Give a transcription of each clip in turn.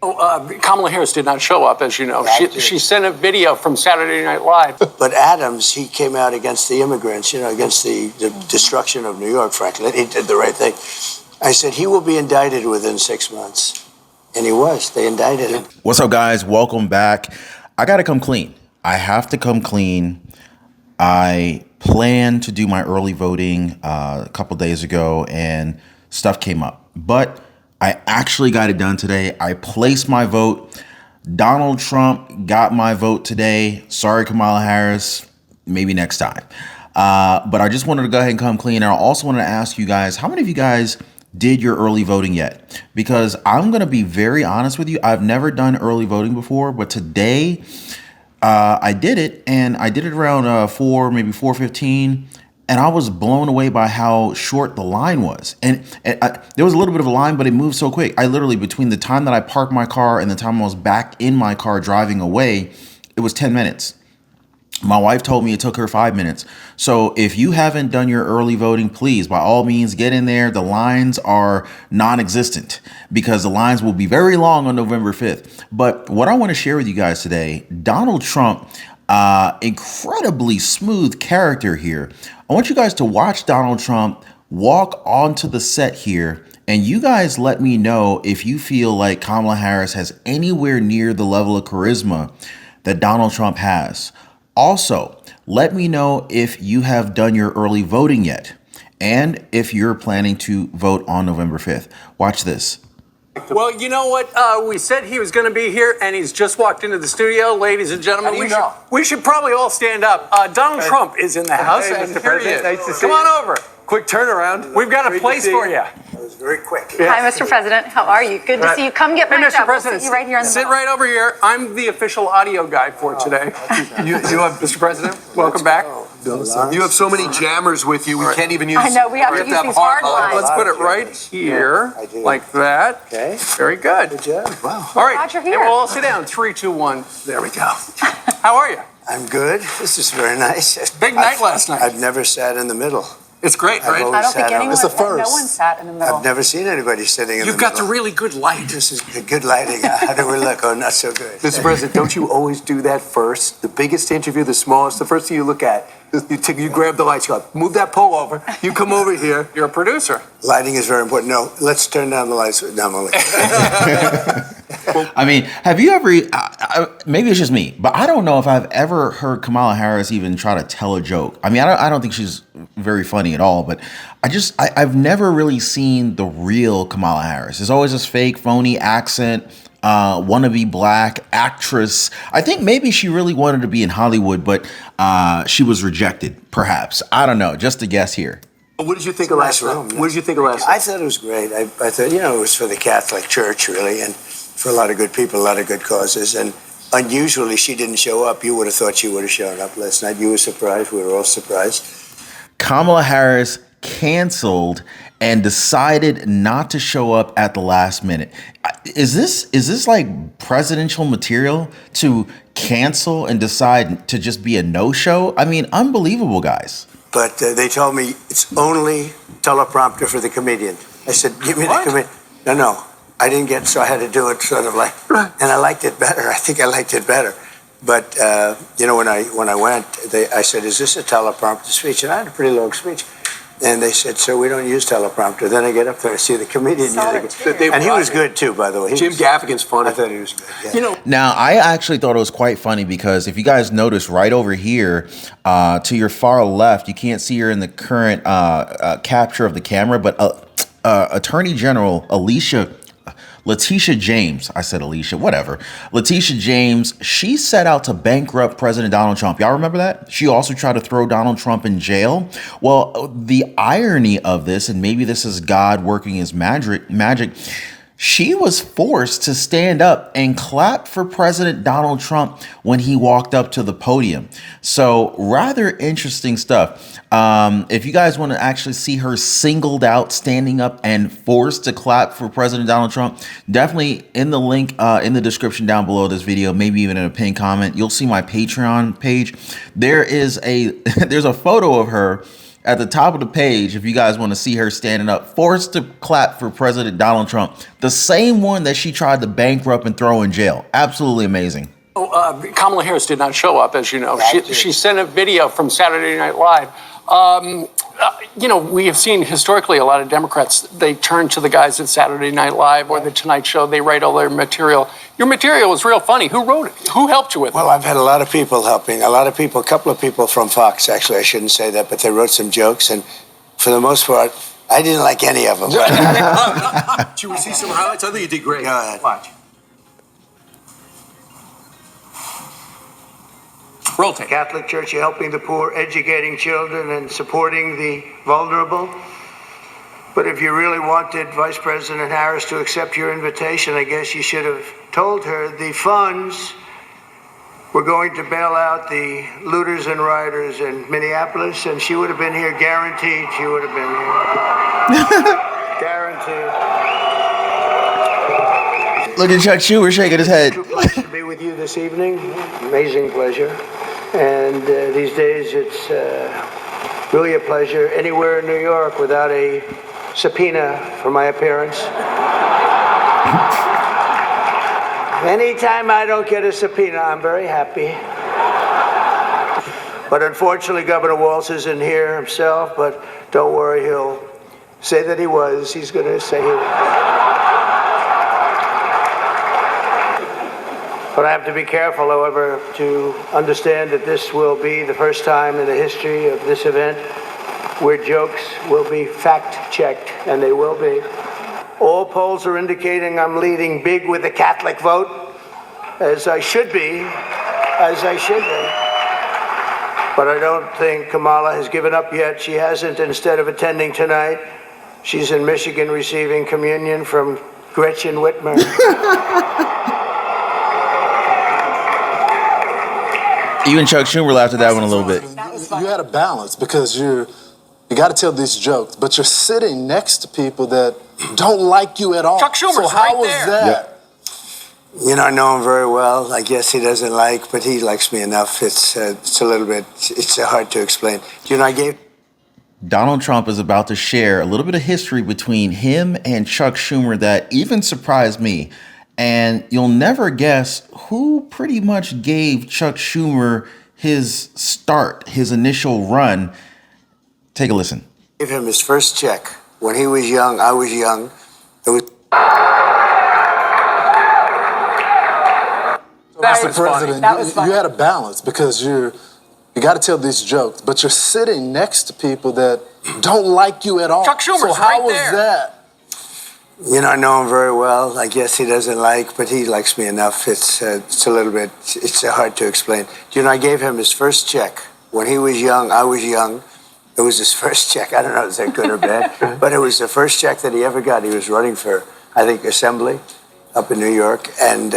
Kamala Harris did not show up, as you know. She sent a video from Saturday Night Live. But Adams, he came out against the immigrants, against the destruction of New York, frankly. He did the right thing. I said, he will be indicted within 6 months. And he was. They indicted him. What's up, guys? Welcome back. I got to come clean. I have to come clean. I planned to do my early voting a couple days ago and stuff came up. But I actually got it done today. I placed my vote. Donald Trump got my vote today. Sorry, Kamala Harris. Maybe next time. But I just wanted to go ahead and come clean. And I also wanted to ask you guys, how many of you guys did your early voting yet? Because I'm going to be very honest with you. I've never done early voting before, but today I did it, and I did it around 4:15, and I was blown away by how short the line was. And there was a little bit of a line, but it moved so quick. I literally, between the time that I parked my car and the time I was back in my car driving away, it was 10 minutes. My wife told me it took her 5 minutes. So if you haven't done your early voting, please, by all means, get in there. The lines are non-existent because the lines will be very long on November 5th. But what I want to share with you guys today, Donald Trump, incredibly smooth character here. I want you guys to watch Donald Trump walk onto the set here. And you guys let me know if you feel like Kamala Harris has anywhere near the level of charisma that Donald Trump has. Also, let me know if you have done your early voting yet and if you're planning to vote on November 5th. Watch this. Well, you know what? We said he was going to be here, and he's just walked into the studio. Ladies and gentlemen, we should probably all stand up. Donald Trump is in the house, and Mr. here he President, is. nice to see Come you. on over. Quick turnaround. We've got a place for you. It was very quick. Hi, Mr. President. How are you? Good to see you. Come get Hey, mic'd Mr. up. We'll President, sit you right here in the sit middle. right over here. I'm the official audio guy for today. You have, Mr. President, Welcome back. you have so many jammers with you, we can't even use. I know, we have to use these hard lines. Let's put it right here, I do. like that. Okay. Very good. Good job. Wow. All right, Roger and here. we'll all sit down. 3, 2, 1. There we go. How are you? I'm good. This is very nice. Big night last night. I've never sat in the middle. It's great, right? always I don't think sat out. anyone, It's the no first. one sat in the middle. I've never seen anybody sitting in You've the got the middle. really good light. This is the good lighting. How do we look? Oh, not so good. Mr. President, don't you always do that first? The biggest interview, the smallest, the first thing you look at, you grab the lights, you go, move that pole over, you come over here. You're a producer. Lighting is very important. No, let's turn down the lights. No, I'm only- I mean, have you ever, maybe it's just me, but I don't know if I've ever heard Kamala Harris even try to tell a joke. I mean, I don't think she's very funny at all, but I've never really seen the real Kamala Harris. It's always this fake, phony accent, wannabe black actress. I think maybe she really wanted to be in Hollywood, but she was rejected, perhaps. I don't know, just a guess here. What did you think of last Nice night? room. What did you think of last I night? thought it was great. I thought, it was for the Catholic Church, really, and for a lot of good people, a lot of good causes. And unusually, she didn't show up. You would have thought she would have shown up last night. You were surprised. We were all surprised. Kamala Harris canceled and decided not to show up at the last minute. Is this like presidential material to cancel and decide to just be a no-show? I mean, unbelievable, guys. But they told me it's only teleprompter for the comedian. I said, give me the comedian. No, I didn't get, so I had to do it sort of like, and I liked it better. I think I liked it better. But, when I went, I said, is this a teleprompter speech? And I had a pretty long speech. And they said, so we don't use teleprompter. Then I get up there and see the comedian using it. And he was good, too, by the way. Jim Gaffigan's funny. I thought he was good. Yeah. Now, I actually thought it was quite funny because if you guys notice right over here to your far left, you can't see her in the current capture of the camera, but Attorney General Letitia James, I said Alicia, whatever. Letitia James, she set out to bankrupt President Donald Trump. Y'all remember that? She also tried to throw Donald Trump in jail. Well, the irony of this, and maybe this is God working his magic, she was forced to stand up and clap for President Donald Trump when he walked up to the podium. So rather interesting stuff. If you guys want to actually see her singled out, standing up and forced to clap for President Donald Trump, definitely in the link in the description down below this video, maybe even in a pinned comment, you'll see my Patreon page. There's a photo of her at the top of the page, if you guys want to see her standing up, forced to clap for President Donald Trump, the same one that she tried to bankrupt and throw in jail. Absolutely amazing. Kamala Harris did not show up, as you know. She sent a video from Saturday Night Live. We have seen historically a lot of Democrats, they turn to the guys at Saturday Night Live or The Tonight Show. They write all their material. Your material was real funny. Who wrote it? Who helped you with it? Well, I've had a lot of people helping. A couple of people from Fox, actually. I shouldn't say that, but they wrote some jokes. And for the most part, I didn't like any of them. Should we see some highlights? I think you did great. Go ahead. Watch. Roll tape. Catholic Church, you're helping the poor, educating children, and supporting the vulnerable. But if you really wanted Vice President Harris to accept your invitation, I guess you should have told her the funds were going to bail out the looters and rioters in Minneapolis, and she would have been here, guaranteed she would have been here. Guaranteed. Look at Chuck Schumer shaking his head. True pleasure to be with you this evening. Amazing pleasure. And these days, it's really a pleasure anywhere in New York without a subpoena for my appearance. Anytime I don't get a subpoena, I'm very happy. But unfortunately, Governor Walz isn't here himself, but don't worry, he'll say that he was. He's going to say he was. But I have to be careful, however, to understand that this will be the first time in the history of this event where jokes will be fact-checked, and they will be. All polls are indicating I'm leading big with the Catholic vote, as I should be, But I don't think Kamala has given up yet. She hasn't. Instead of attending tonight, she's in Michigan receiving communion from Gretchen Whitmer. Even Chuck Schumer laughed at that one a little bit. You had a balance because you got to tell these jokes, but you're sitting next to people that don't like you at all. Chuck Schumer's so how right was there. that? You know, I know him very well. I guess he doesn't like, but he likes me enough. It's a little bit, it's hard to explain. You know, I gave... Donald Trump is about to share a little bit of history between him and Chuck Schumer that even surprised me. And you'll never guess who pretty much gave Chuck Schumer his start, his initial run. Take a listen. I gave him his first check. When he was young, I was young. It was... As the president, you had a balance because you got to tell these jokes, but you're sitting next to people that don't like you at all. Chuck Schumer's so how right was there. that? You know, I know him very well. I guess he doesn't like, but he likes me enough. It's a little bit, it's hard to explain. You know, I gave him his first check. When he was young, I was young. It was his first check. I don't know if that good or bad, but it was the first check that he ever got. He was running for, I think, Assembly up in New York, and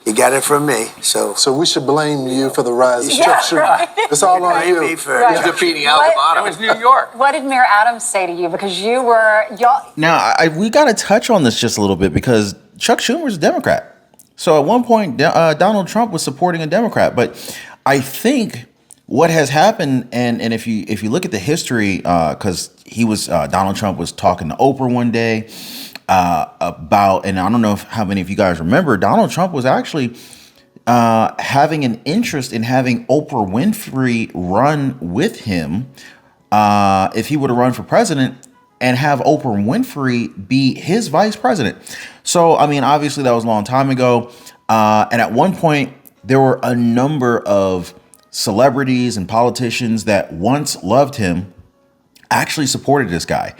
he got it from me. So we should blame you for the rise of Yeah, Chuck Schumer. right. It's all on you. Me for Defeating Al the bottom. It was New York. What did Mayor Adams say to you? Because y'all. Now, we got to touch on this just a little bit because Chuck Schumer's a Democrat. So at one point, Donald Trump was supporting a Democrat. But I think what has happened, and if you look at the history, because Donald Trump was talking to Oprah one day about, and I don't know how many of you guys remember, Donald Trump was actually having an interest in having Oprah Winfrey run with him if he would have run for president and have Oprah Winfrey be his vice president. So, I mean, obviously that was a long time ago. And at one point, there were a number of celebrities and politicians that once loved him actually supported this guy.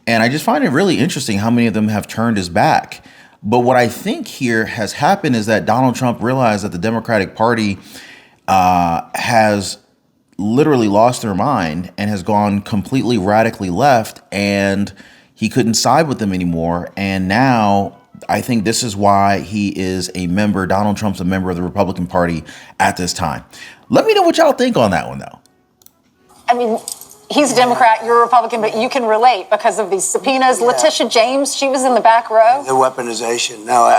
And I just find it really interesting how many of them have turned his back. But what I think here has happened is that Donald Trump realized that the Democratic Party has literally lost their mind and has gone completely radically left, and he couldn't side with them anymore. And now I think this is why he is a member. Donald Trump's a member of the Republican Party at this time. Let me know what y'all think on that one, though. I mean, he's a Democrat, you're a Republican, but you can relate because of these subpoenas. Yeah. Letitia James, she was in the back row. The weaponization. No,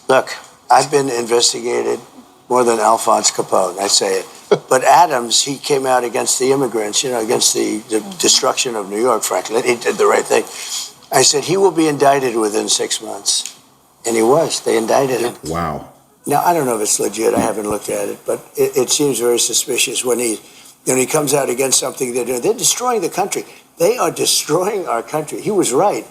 look, I've been investigated more than Alphonse Capone. I say it. But Adams, he came out against the immigrants, against the destruction of New York, frankly. He did the right thing. I said, he will be indicted within 6 months. And he was. They indicted him. Wow. Now, I don't know if it's legit. I haven't looked at it. But it seems very suspicious when he comes out against something they're doing. They're destroying the country. They are destroying our country. He was right.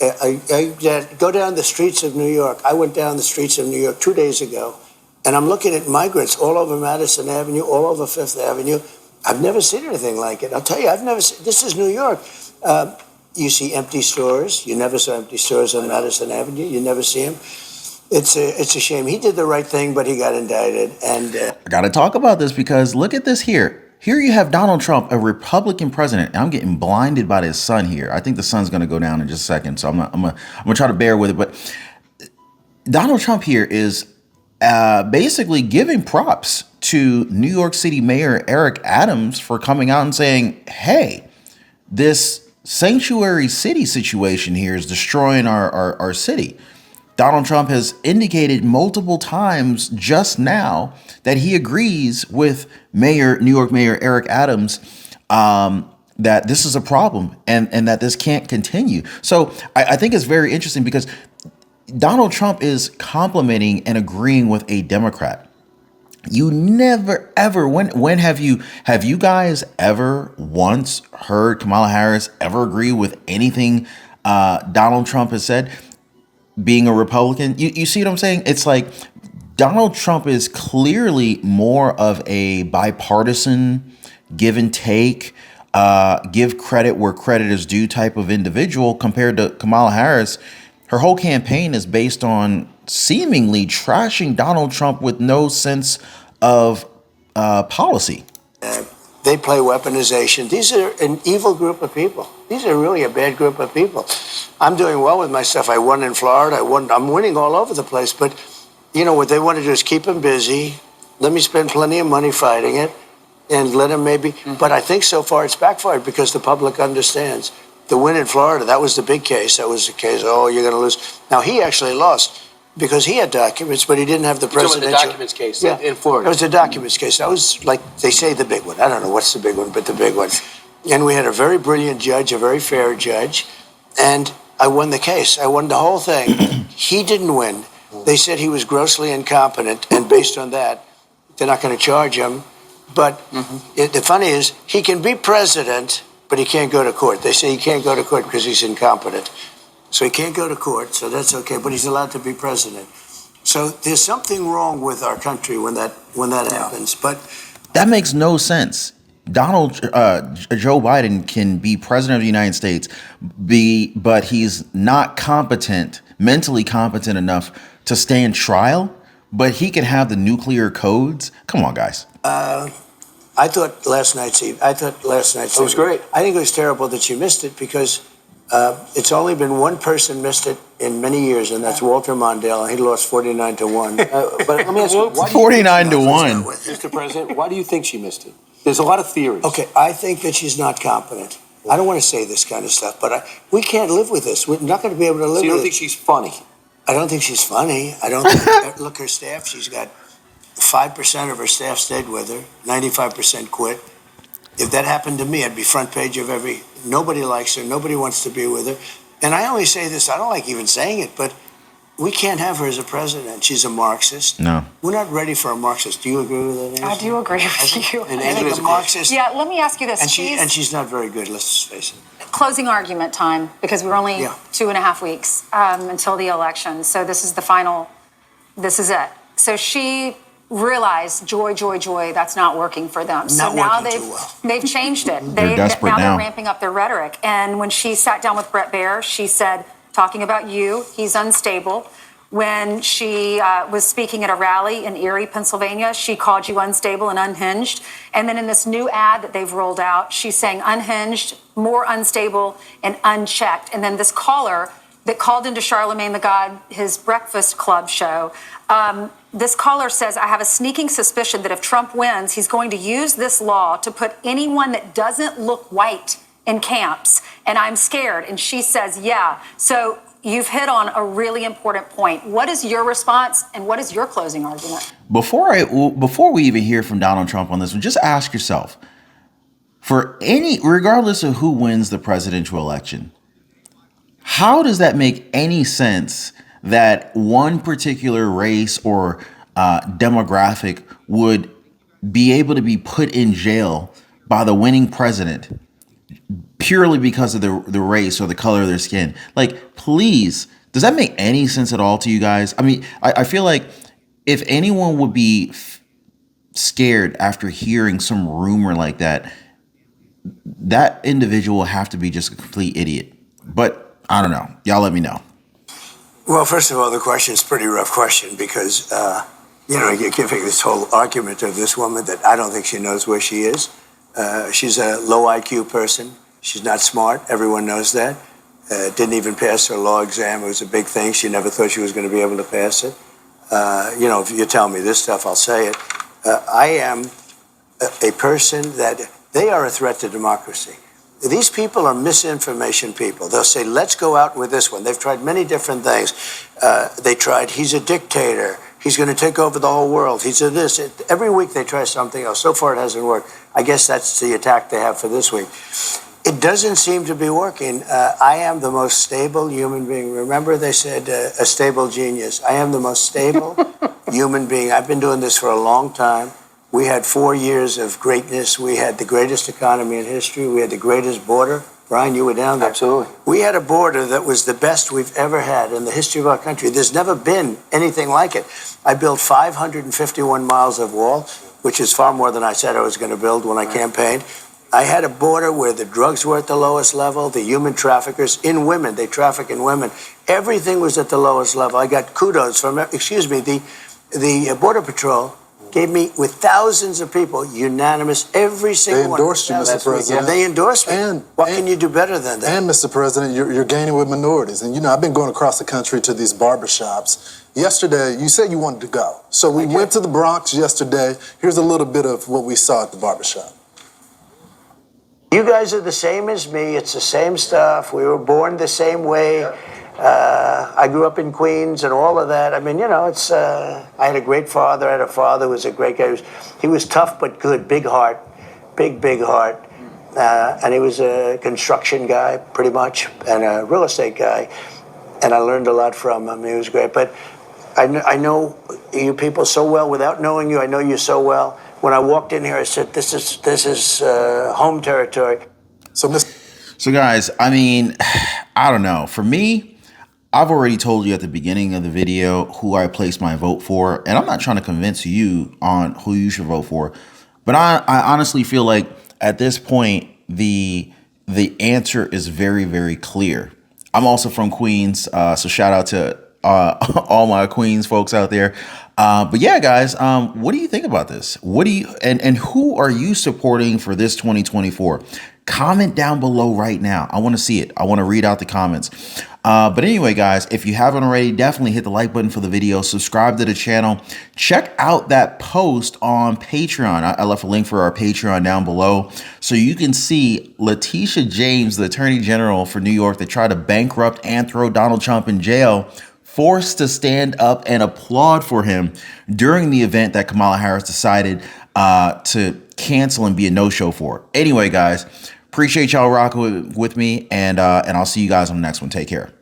I go down the streets of New York. I went down the streets of New York 2 days ago, and I'm looking at migrants all over Madison Avenue, all over Fifth Avenue. I've never seen anything like it. I'll tell you, I've never seen. This is New York. You see empty stores. You never saw empty stores on Madison Avenue. You never see them. It's a shame. He did the right thing, but he got indicted. And I got to talk about this because look at this here. Here you have Donald Trump, a Republican president. And I'm getting blinded by his son here. I think the sun's going to go down in just a second, so I'm gonna try to bear with it. But Donald Trump here is basically giving props to New York City Mayor Eric Adams for coming out and saying, "Hey, this sanctuary city situation here is destroying our city." Donald Trump has indicated multiple times just now that he agrees with New York Mayor Eric Adams that this is a problem and that this can't continue. So I think it's very interesting because Donald Trump is complimenting and agreeing with a Democrat. You never, ever, when have you guys ever once heard Kamala Harris ever agree with anything Donald Trump has said? Being a Republican, you see what I'm saying? It's like Donald Trump is clearly more of a bipartisan, give and take, give credit where credit is due type of individual compared to Kamala Harris. Her whole campaign is based on seemingly trashing Donald Trump with no sense of policy. They play weaponization. These are an evil group of people. These are really a bad group of people. I'm doing well with my stuff. I won in Florida. I'm winning all over the place. But, what they want to do is keep him busy. Let me spend plenty of money fighting it and let him maybe. But I think so far it's backfired because the public understands. The win in Florida, that was the big case. That was the case, you're going to lose. Now, he actually lost because he had documents, but he didn't have the presidential. The documents case in Florida. It was the documents case. That was like, they say the big one. I don't know what's the big one, but the big one. And we had a very brilliant judge, a very fair judge, and I won the case. I won the whole thing. He didn't win. They said he was grossly incompetent, and based on that, they're not going to charge him. But the funny is, he can be president, but he can't go to court. They say he can't go to court because he's incompetent. So he can't go to court, so that's okay, but he's allowed to be president. So there's something wrong with our country when that happens. But that makes no sense. Joe Biden can be president of the United States, but he's not mentally competent enough to stand trial, but he can have the nuclear codes. Come on, guys. I thought last night's it was great. I think it was terrible that you missed it because it's only been one person missed it in many years, and that's Walter Mondale, and he lost 49-1. But let me ask you, 49-1. Mr. President, why do you think she missed it? There's a lot of theories. Okay, I think that she's not competent. I don't want to say this kind of stuff, but we can't live with this. We're not going to be able to live with it. So you don't think she's funny? I don't think she's funny. I don't think, look, her staff, she's got 5% of her staff stayed with her, 95% quit. If that happened to me, I'd be front page of nobody likes her, nobody wants to be with her. And I only say this, I don't like even saying it, but we can't have her as a president. She's a Marxist. No. We're not ready for a Marxist. Do you agree with that, Nancy? I do agree with you. And I think a Marxist. Yeah, let me ask you this. And she's not very good, let's just face it. Closing argument time, because we're only 2.5 weeks until the election. So this is the final, this is it. So she realized, joy, that's not working for them. So now they've changed it. They're desperate now. They're ramping up their rhetoric. And when she sat down with Bret Baier, she said, talking about you, he's unstable. When she was speaking at a rally in Erie, Pennsylvania, she called you unstable and unhinged. And then in this new ad that they've rolled out, she's saying unhinged, more unstable, and unchecked. And then this caller that called into Charlemagne the God, his Breakfast Club show, this caller says, I have a sneaking suspicion that if Trump wins, he's going to use this law to put anyone that doesn't look white in camps, and I'm scared. And she says, yeah. So you've hit on a really important point. What is your response and what is your closing argument? Before we even hear from Donald Trump on this one, just ask yourself, regardless of who wins the presidential election, how does that make any sense that one particular race or demographic would be able to be put in jail by the winning president purely because of the race or the color of their skin? Like, please, does that make any sense at all to you guys? I mean, I feel like if anyone would be scared after hearing some rumor like that, that individual will have to be just a complete idiot. But I don't know. Y'all let me know. Well, first of all, the question is a pretty rough question because, you're giving this whole argument of this woman that I don't think she knows where she is. She's a low IQ person. She's not smart. Everyone knows that. Didn't even pass her law exam. It was a big thing. She never thought she was going to be able to pass it. If you tell me this stuff, I'll say it. I am a person that they are a threat to democracy. These people are misinformation people. They'll say, let's go out with this one. They've tried many different things. They tried, he's a dictator. He's going to take over the whole world. He's a this. Every week they try something else. So far it hasn't worked. I guess that's the attack they have for this week. It doesn't seem to be working. I am the most stable human being. Remember they said a stable genius. I am the most stable human being. I've been doing this for a long time. We had 4 years of greatness. We had the greatest economy in history. We had the greatest border. Brian, you were down there. Absolutely. We had a border that was the best we've ever had in the history of our country. There's never been anything like it. I built 551 miles of wall, which is far more than I said I was going to build when I campaigned. I had a border where the drugs were at the lowest level, the human traffickers in women, they traffic in women. Everything was at the lowest level. I got kudos from, the Border Patrol gave me, with thousands of people, unanimous, every single one. They endorsed you, Mr. President. They endorsed me. What can you do better than that? And, Mr. President, you're gaining with minorities. And, I've been going across the country to these barbershops. Yesterday, you said you wanted to go. So we went to the Bronx yesterday. Here's a little bit of what we saw at the barbershop. You guys are the same as me. It's the same stuff. We were born the same way. I grew up in Queens and all of that. I mean, it's. I had a great father. I had a father who was a great guy. He was tough but good, big heart, big heart. And he was a construction guy, pretty much, and a real estate guy. And I learned a lot from him. He was great. But I know you people so well. Without knowing you, I know you so well. When I walked in here, I said, this is home territory. So guys, I mean, I don't know. For me, I've already told you at the beginning of the video who I placed my vote for, and I'm not trying to convince you on who you should vote for, but I honestly feel like at this point, the answer is very, very clear. I'm also from Queens, so shout out to all my Queens folks out there. But yeah, guys, what do you think about this? What do you and who are you supporting for this 2024? Comment down below right now. I want to see it. I want to read out the comments. But anyway, guys, if you haven't already, definitely hit the like button for the video. Subscribe to the channel. Check out that post on Patreon. I left a link for our Patreon down below so you can see Letitia James, the Attorney General for New York, that tried to bankrupt and throw Donald Trump in jail, forced to stand up and applaud for him during the event that Kamala Harris decided to cancel and be a no-show for. Anyway, guys, appreciate y'all rocking with me, and I'll see you guys on the next one. Take care.